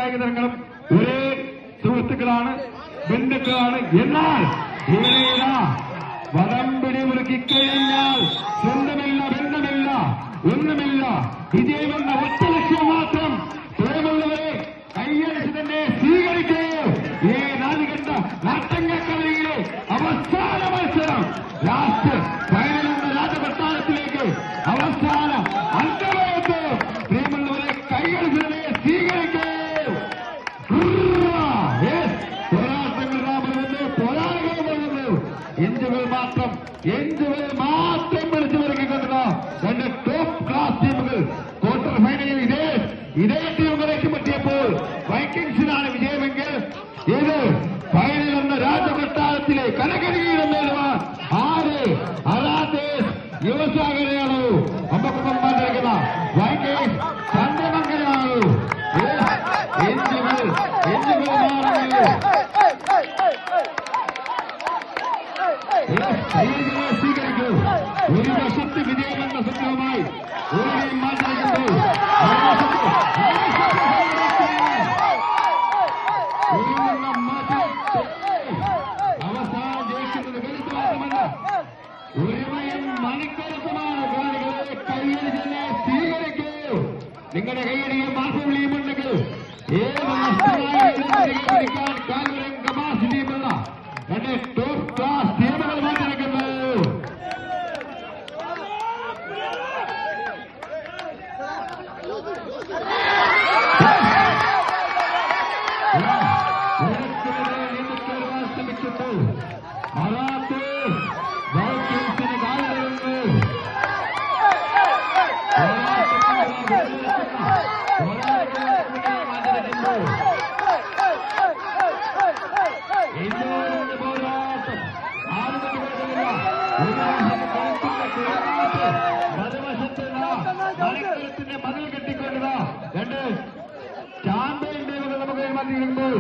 കായിക താരങ്ങളും ഒരേ സുഹൃത്തുക്കളാണ്, ബന്ധുക്കളാണ്. എന്നാൽ ഇവിടെ വടംപിടി ഒരുക്കിക്കഴിഞ്ഞാൽ സ്വന്തമില്ല, ബന്ധമില്ല, ഒന്നുമില്ല. വിജയമെന്ന ഒറ്റ ലക്ഷ്യം മാത്രം. പ്രേമുള്ളവരെ കൈയടിച്ച് തന്നെ സ്വീകരിക്കൂ. ഈ നാലുകെട്ട നാട്ടങ്കക്കളിയിലെ അവസാന മത്സരം, ലാസ്റ്റ് ഫൈനൽ എന്ന രാജകൊട്ടാരത്തിലേക്ക് അവസാന അന്തമയത്ത് പ്രേമുള്ളവരെ കൈയടിച്ച് തന്നെ സ്വീകരിക്കൂ. എഞ്ചുകൾ മാത്രം വിളിച്ചു വരുന്നത് രണ്ട് ടോപ്പ് ക്ലാസ് ടീമുകൾ ക്വാർട്ടർ ഫൈനലിൽ ഇതേ ടീമുകളേക്ക് പറ്റിയപ്പോൾ വൈക്കിങ്സിനാണ് വിജയമെങ്കിൽ ഇത് ഫൈനൽ എന്ന രാജകൊട്ടാരത്തിലെ കനകരീരം നേടുവാൻ ആര് അറാദേസ് യുവസാഗരയാണോ അമ്പക്കുമ്പം മാറ്റിരിക്കുന്ന വൈക്കിങ്സ് ചന്ദ്രമംഗലാണോ? എഞ്ചുകൾ മാറുന്നു. സ്വീകരിക്കൂ. ഒരു വശത്ത് വിജയമെന്ന സ്വപ്നവുമായി ഒരു ടീം മാറ്റിരിക്കുമ്പോൾ അവസാനം ജയിക്കുന്നത് വെളുത്തുമാത്രമല്ല, ഒരുമയും മണിക്കരത്തുമാണ്. കാണികളെ കൈയടിച്ചതിനെ സ്വീകരിക്കൂ. നിങ്ങളുടെ കൈയടിയും മാസവിളിയും ഉണ്ടെങ്കിൽ ഏത് നഷ്ടമായിരിക്കാൻ കാലുകളും കപ്പാസിറ്റിയുമുള്ള രണ്ട് ടോപ്പ് ക്ലാസ് ടീമുകൾ മാറ്റിരിക്കുന്നു. ശ്രമിക്കുന്നു. മറാത്ത് വൈക്കിങ്സിന് കാലിടുന്നു. മണിക്കരത്തിന്റെ മതിൽ കെട്ടിക്കൊണ്ടത് രണ്ട് ചാമ്പ്യൻ ടീമുകൾ നമുക്ക് മാറ്റിയിരിക്കുമ്പോൾ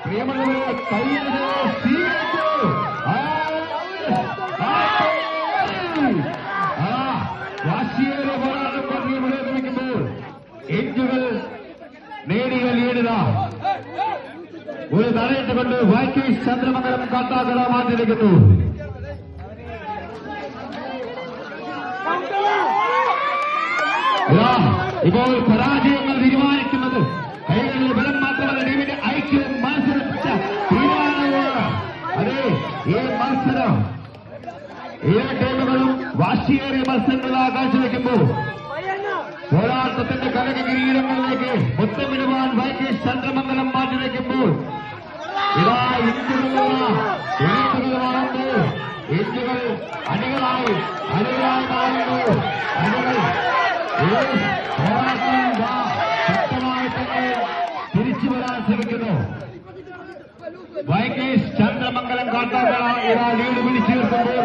പ്രിയമുള്ളവരെ കൈയ്യടിച്ച് സ്വീകരിച്ചു. വാശിയേറിയ പോരാട്ടം പറഞ്ഞ് മുന്നേറിക്കുമ്പോൾ എഞ്ചുകൾ നേടിയ ലീഡിത ഒരു തടയിട്ടുകൊണ്ട് വൈക്കിങ്സ് ചന്ദ്രമംഗലം കാട്ടാക്കട മാറ്റിയിരിക്കുന്നു. ഇപ്പോൾ പരാജയങ്ങൾ തീരുമാനിക്കുന്നത് കൈകളിലെ ബലം മാത്രമല്ല, ടീമിന്റെ ഐക്യവും മത്സരിച്ച തീരുമാനമാണ്. അതെ, ഈ മത്സരം ഏഴ് ടീമുകളും വാശിയേറിയ മത്സരങ്ങളാ കാഴ്ചവെക്കുമ്പോൾ പോരാട്ടത്തിന്റെ കനക കിരീടങ്ങളിലേക്ക് മുത്തമിടുവാൻ വൈകിങ്സ് ചന്ദ്രമംഗലം മാറ്റിവെക്കുമ്പോൾ ഇതാ ഇഞ്ചുകൾ അണികളായി മാറുന്നു. അണികൾ ശക്തമായി തന്നെ തിരിച്ചു വരാൻ ശ്രമിക്കുന്നു. വൈകിങ്സ് ചന്ദ്രമംഗലം കാട്ടാക്കട ഇതാ ലീഡ് പിടിച്ചുയർത്തുമ്പോൾ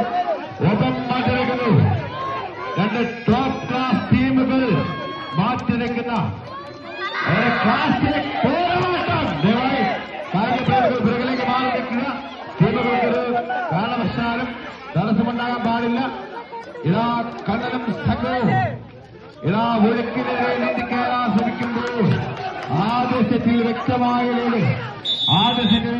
ഒപ്പം മാറ്റിവെക്കുന്നു. രണ്ട് ടോപ്പ് ക്ലാസ് ടീമുകൾ മാറ്റിവെക്കുന്ന ക്ലാസിലെ പോരാട്ടം. ദയവായി കായികപ്രേമികൾ പുറകിലേക്ക് മാറി നിൽക്കുക. ടീമുകൾക്കൊരു കാരണവശാലും തടസ്സമുണ്ടാകാൻ പാടില്ല. ഇതാ കണ്ണനും സംഘവും ഇതാ ഒഴുക്കിനെതിരെ നീന്തിക്കയറാൻ ശ്രമിക്കുമ്പോൾ ആദ്യ സെറ്റിൽ വ്യക്തമായ ലീഡ്. ആദ്യ സെറ്റിൽ